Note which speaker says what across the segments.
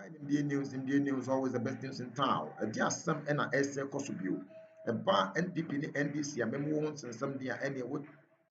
Speaker 1: Indian news, always the best news in town. Just some and a essay cosubu. A bar NPP NDC, a memo and some dear any what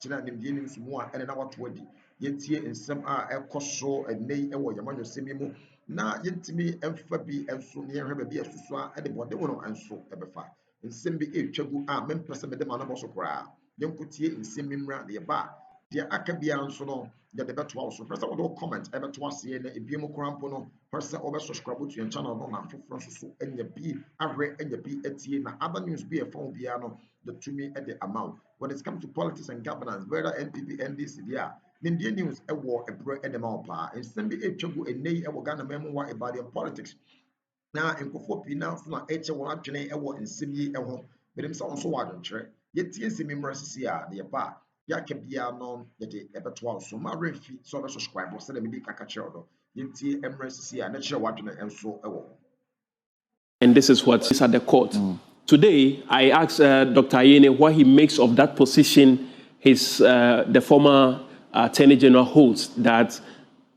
Speaker 1: China Indian news more and our 20. Yet here in some are a coso and nay and what Yamano Simimu. Now yet me and Fabi and so near her be a suswa and the body one and so ever far. In Simbi a chabu are men person with the man of also cry. Young put here in Simimra the bar. Dear Akabia and so on. The debate was so. First, I will comment ever twice here. The Ibimu Crampono, person over subscribe to your channel. No, man, for Francis, and your B, Avre, and your B, Etienne. Other news be a phone piano, the to me at the amount. When it comes to politics and governance, whether NPP, NDC, yeah, Indian news, a war, a bread, and a malpa. And send me a chubu, a nay, a Wagana memoir about your politics. Now, in Kofopi, now, from H1 Chene, a war in Simi, a home, but himself also one trade. Yet, Simi Mercy, the bar. Yakabia non yet ever 12 so my refi so subscribe or send me Kakachodo. Yet MRCC and natural watching and so.
Speaker 2: And this is what's at the court. Today, I asked Dr. Ayine what he makes of that position the former Attorney General holds, that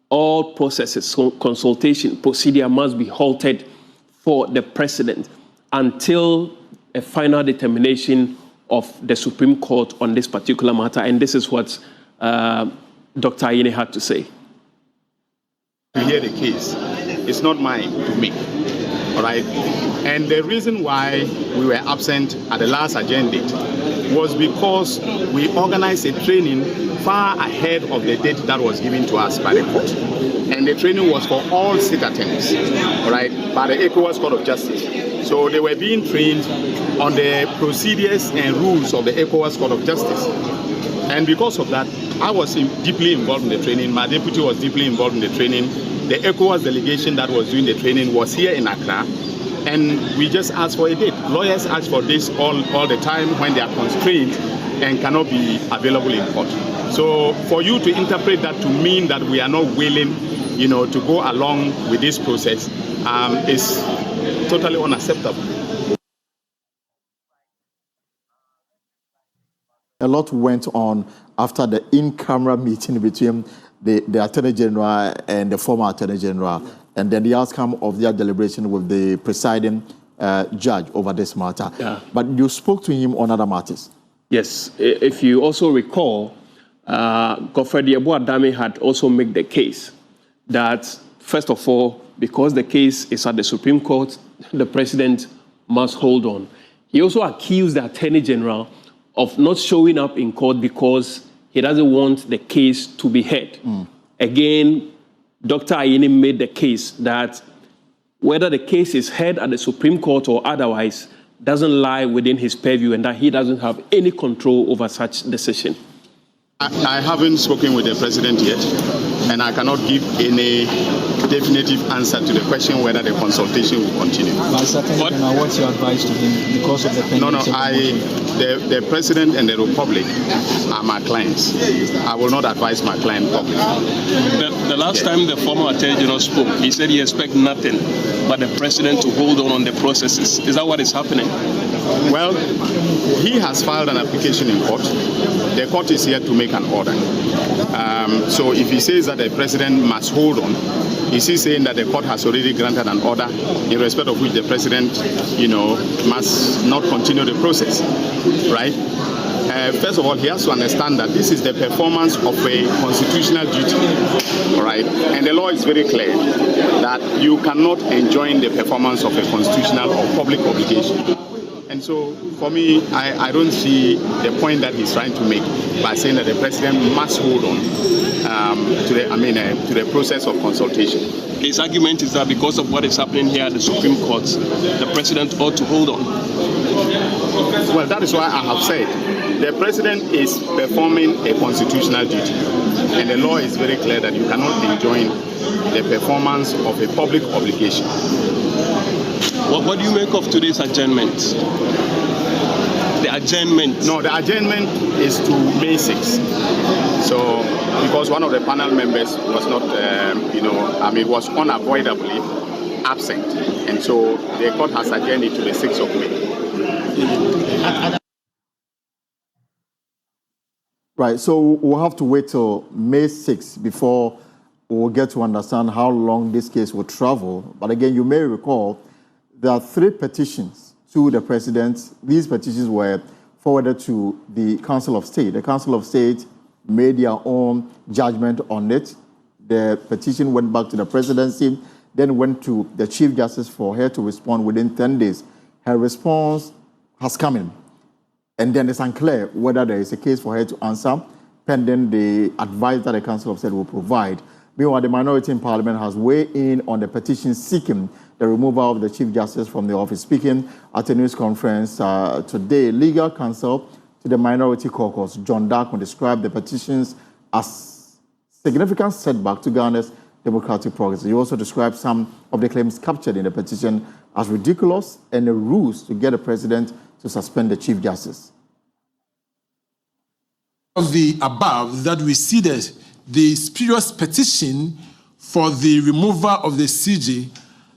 Speaker 2: all processes, consultation, procedure must be halted for the president until a final determination of the Supreme Court on this particular matter. And this is what Dr. Ayine had to say.
Speaker 3: To hear the case, it's not mine to make, all right? And the reason why we were absent at the last agenda was because we organized a training far ahead of the date that was given to us by the court. And the training was for all state attorneys, all right, by the ECOWAS Court of Justice. So they were being trained on the procedures and rules of the ECOWAS Court of Justice. And because of that, I was deeply involved in the training. My deputy was deeply involved in the training. The ECOWAS delegation that was doing the training was here in Accra. And we just asked for a date. Lawyers ask for this all the time when they are constrained and cannot be available in court. So for you to interpret that to mean that we are not willing, to go along with this process is totally unacceptable.
Speaker 4: A lot went on after the in-camera meeting between the Attorney General and the former Attorney General, and then the outcome of their deliberation with the presiding judge over this matter.
Speaker 2: Yeah.
Speaker 4: But you spoke to him on other matters.
Speaker 2: Yes. If you also recall, Godfrey Adame had also made the case that, first of all, because the case is at the Supreme Court, the president must hold on. He also accused the Attorney General of not showing up in court because he doesn't want the case to be heard. Again, Dr. Ayine made the case that whether the case is heard at the Supreme Court or otherwise doesn't lie within his purview and that he doesn't have any control over such decision.
Speaker 3: I haven't spoken with the president yet, and I cannot give any definitive answer to the question whether the consultation will continue.
Speaker 5: What's your advice to him because of the pending?
Speaker 3: The president and the Republic are my clients. I will not advise my client publicly.
Speaker 2: The last time the former Attorney General spoke, he said he expects nothing but the president to hold on the processes. Is that what is happening?
Speaker 3: Well, he has filed an application in court. The court is here to make an order. So if he says that the president must hold on, is he saying that the court has already granted an order in respect of which the president, must not continue the process, right? First of all, he has to understand that this is the performance of a constitutional duty, all right? And the law is very clear that you cannot enjoin the performance of a constitutional or public obligation. And so, for me, I don't see the point that he's trying to make by saying that the president must hold on to the process of consultation.
Speaker 2: His argument is that because of what is happening here at the Supreme Court, the president ought to hold on.
Speaker 3: Well, that is why I have said the president is performing a constitutional duty, and the law is very clear that you cannot enjoin the performance of a public obligation.
Speaker 2: What do you make of today's adjournment? The adjournment?
Speaker 3: No, the adjournment is to May 6th. So, because one of the panel members was not, was unavoidably absent. And so the court has adjourned it to the 6th of May.
Speaker 4: Right, so we'll have to wait till May 6th before we'll get to understand how long this case will travel. But again, you may recall there are 3 petitions to the president. These petitions were forwarded to the Council of State. The Council of State made their own judgment on it. The petition went back to the presidency, then went to the Chief Justice for her to respond within 10 days. Her response has come in. And then it's unclear whether there is a case for her to answer, pending the advice that the Council of State will provide. Meanwhile, the minority in Parliament has weighed in on the petition seeking the removal of the Chief Justice from the office. Speaking at a news conference today, legal counsel to the minority caucus, John Darkman, described the petitions as significant setback to Ghana's democratic progress. He also described some of the claims captured in the petition as ridiculous and a ruse to get the president to suspend the Chief Justice.
Speaker 6: Of the above, that we see that the spurious petition for the removal of the CJ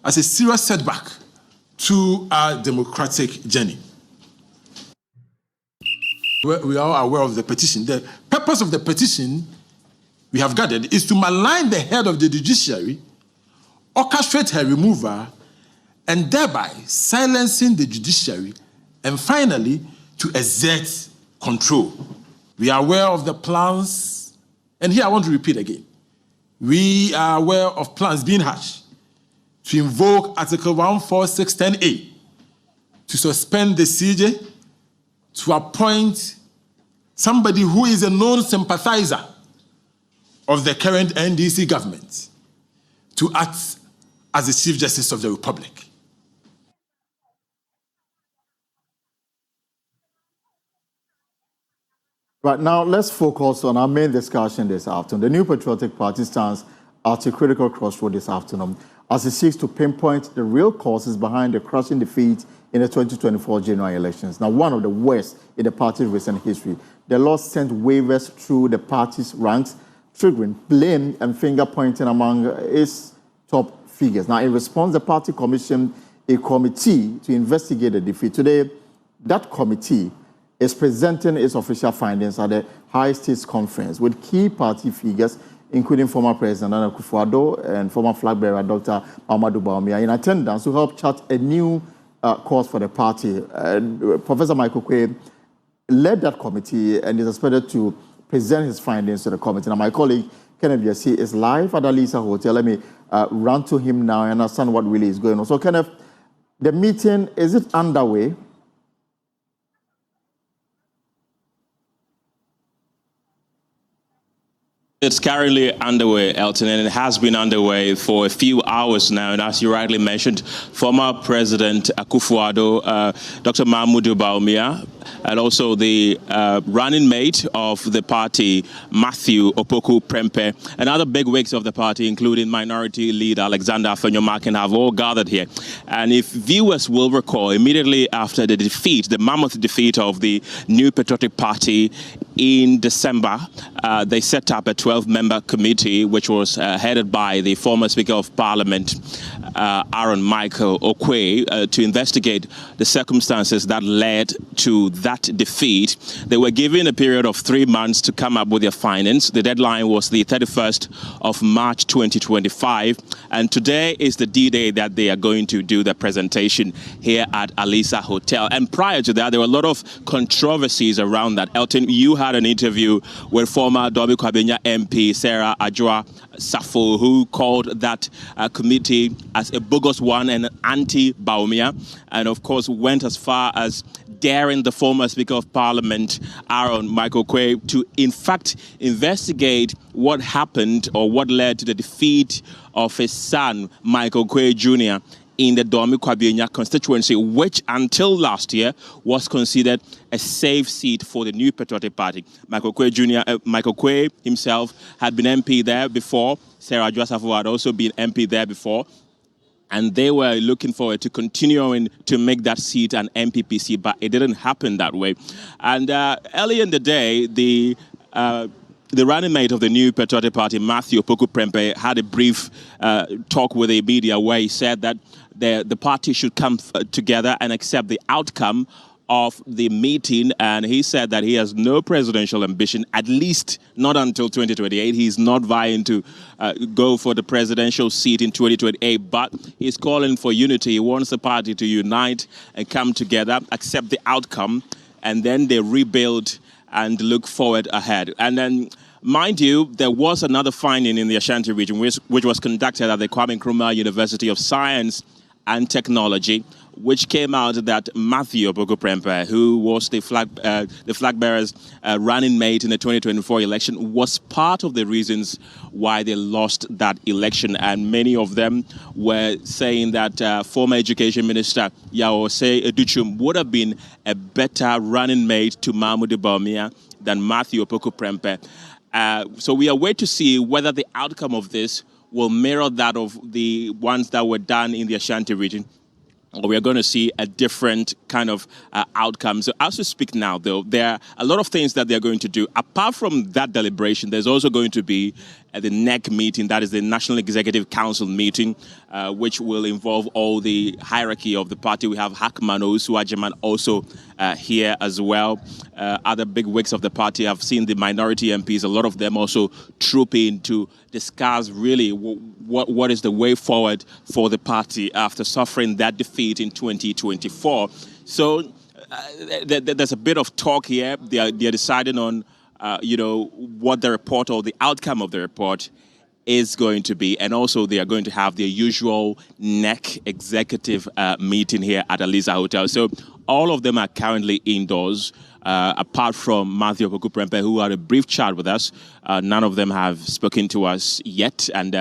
Speaker 6: as a serious setback to our democratic journey. We are aware of the petition. The purpose of the petition, we have gathered, is to malign the head of the judiciary, orchestrate her removal, and thereby silencing the judiciary, and finally, to exert control. We are aware of the plans, and here I want to repeat again. We are aware of plans being hatched to invoke Article 14610A to suspend the CJ, to appoint somebody who is a known sympathizer of the current NDC government to act as the Chief Justice of the Republic.
Speaker 4: Right now, let's focus on our main discussion this afternoon. The New Patriotic Party stands at a critical crossroad this afternoon as it seeks to pinpoint the real causes behind the crushing defeat in the 2024 general elections. Now, one of the worst in the party's recent history. The Lord sent waivers through the party's ranks, triggering blame and finger-pointing among its top figures. Now, in response, the party commissioned a committee to investigate the defeat. Today, that committee is presenting its official findings at the High States Conference with key party figures, including former President Nana Akufo-Addo and former flag bearer Dr. Mahamudu Bawumia, in attendance to help chart a new course for the party. Professor Michael Quay led that committee and is expected to present his findings to the committee. Now, my colleague Kenneth Biasi is live at Alisa Hotel. Let me run to him now and understand what really is going on. So, Kenneth, the meeting, is it underway?
Speaker 7: It's currently underway, Elton, and it has been underway for a few hours now. And as you rightly mentioned, former President Akufo-Addo, Dr. Mahamudu Bawumia, and also the running mate of the party, Matthew Opoku Prempeh, and other bigwigs of the party, including Minority Leader Alexander Afenyo-Markin, have all gathered here. And if viewers will recall, immediately after the defeat, the mammoth defeat of the New Patriotic Party in December, they set up a 12-member committee, which was headed by the former Speaker of Parliament, Aaron Michael Okwe, to investigate the circumstances that led to that defeat. They were given a period of 3 months to come up with their findings. The deadline was the 31st of March 2025, and today is the D-Day that they are going to do the presentation here at Alisa Hotel. And prior to that, there were a lot of controversies around that. Elton, you had an interview with former Domi Kwabenya MP Sarah Adjoa Safo, who called that committee as a bogus one and anti-Bawumia, and of course went as far as daring the former Speaker of Parliament, Aaron Michael Quay, to in fact investigate what happened or what led to the defeat of his son, Michael Quay Jr., in the Domi Kwabenya constituency, which until last year was considered a safe seat for the New Patriotic Party. Michael Quay himself had been MP there before. Sarah Adjoa Safo had also been MP there before. And they were looking forward to continuing to make that seat an MPP, but it didn't happen that way. And early in the day, the running mate of the New Patriotic Party, Matthew Opoku Prempeh, had a brief talk with the media where he said that the party should come together and accept the outcome of the meeting, and he said that he has no presidential ambition, at least not until 2028. He's not vying to go for the presidential seat in 2028, but he's calling for unity. He wants the party to unite and come together, accept the outcome, and then they rebuild and look forward ahead. And then, mind you, there was another finding in the Ashanti region, which was conducted at the Kwame Nkrumah University of Science and Technology, which came out that Matthew Opoku Prempeh, who was the flag bearer's running mate in the 2024 election, was part of the reasons why they lost that election. And many of them were saying that former Education Minister Yaosei Educhum would have been a better running mate to Mahmoud Bawumia than Matthew Opoku Prempeh. So we are waiting to see whether the outcome of this will mirror that of the ones that were done in the Ashanti region, or we are going to see a different kind of outcome. So as we speak now, though, there are a lot of things that they're going to do. Apart from that deliberation, there's also going to be the NEC meeting, that is the National Executive Council meeting, which will involve all the hierarchy of the party. We have Hackman Osu-Agyemang also here as well. Other big wigs of the party. I've seen the minority MPs, a lot of them also trooping to discuss really what is the way forward for the party after suffering that defeat in 2024. So there's a bit of talk here. They are deciding on what the report or the outcome of the report is going to be. And also they are going to have their usual NEC executive meeting here at Aliza Hotel. So all of them are currently indoors, apart from Matthew Opoku Prempeh, who had a brief chat with us. None of them have spoken to us yet, and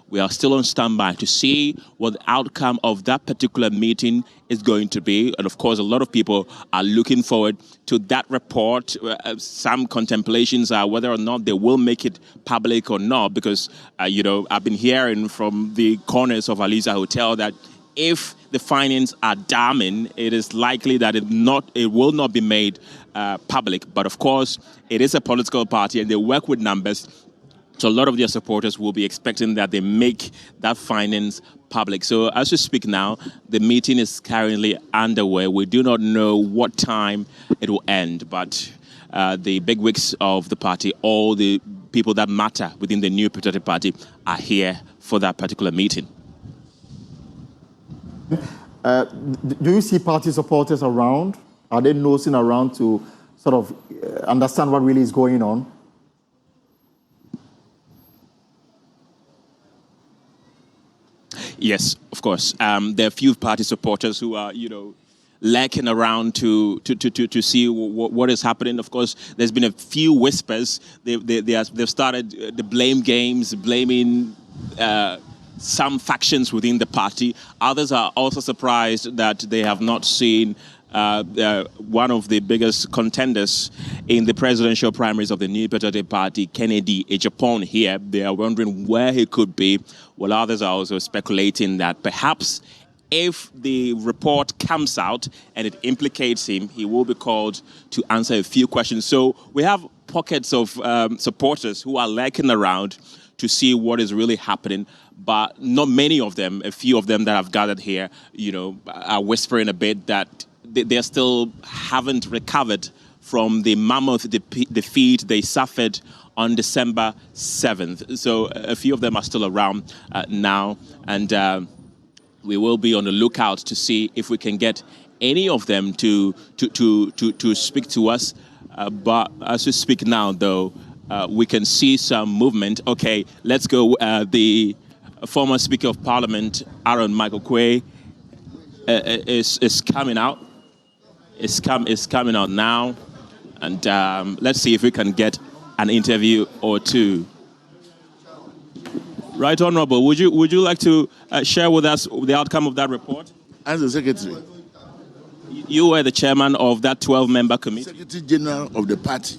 Speaker 7: we are still on standby to see what the outcome of that particular meeting is going to be. And of course, a lot of people are looking forward to that report. Some contemplations are whether or not they will make it public or not, because, I've been hearing from the corners of Aliza Hotel that if the findings are damning, it is likely that it will not be made public. But of course, it is a political party and they work with numbers. So a lot of their supporters will be expecting that they make that findings public. So as we speak now, the meeting is currently underway. We do not know what time it will end, but the bigwigs of the party, all the people that matter within the new Patriotic Party are here for that particular meeting.
Speaker 4: Do you see party supporters around? Are they nosing around to sort of understand what really is going on?
Speaker 7: Yes, of course. There are a few party supporters who are, lurking around to see what is happening. Of course, there's been a few whispers. They've started the blame games, blaming some factions within the party. Others are also surprised that they have not seen one of the biggest contenders in the presidential primaries of the New Patriotic Party, Kennedy Ejapon, here. They are wondering where he could be, while others are also speculating that perhaps if the report comes out and it implicates him, he will be called to answer a few questions. So we have pockets of supporters who are lurking around to see what is really happening, but not many of them, a few of them that have gathered here, are whispering a bit that they still haven't recovered from the mammoth defeat they suffered on December 7th. So a few of them are still around now, and we will be on the lookout to see if we can get any of them to speak to us. But as we speak now, though, we can see some movement. Okay, let's go. The former Speaker of Parliament, Aaron Michael Quay, is coming out. Is coming out now, and let's see if we can get an interview or two. Right, Honourable, would you like to share with us the outcome of that report?
Speaker 8: As the Secretary.
Speaker 7: You were the chairman of that 12-member committee.
Speaker 8: Secretary General of the party.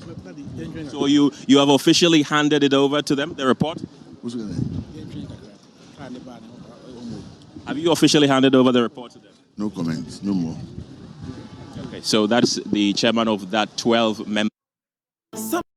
Speaker 7: So you have officially handed it over to them, the report? Have you officially handed over the report to them?
Speaker 8: No comments, no more.
Speaker 7: Okay, so that's the chairman of that 12-member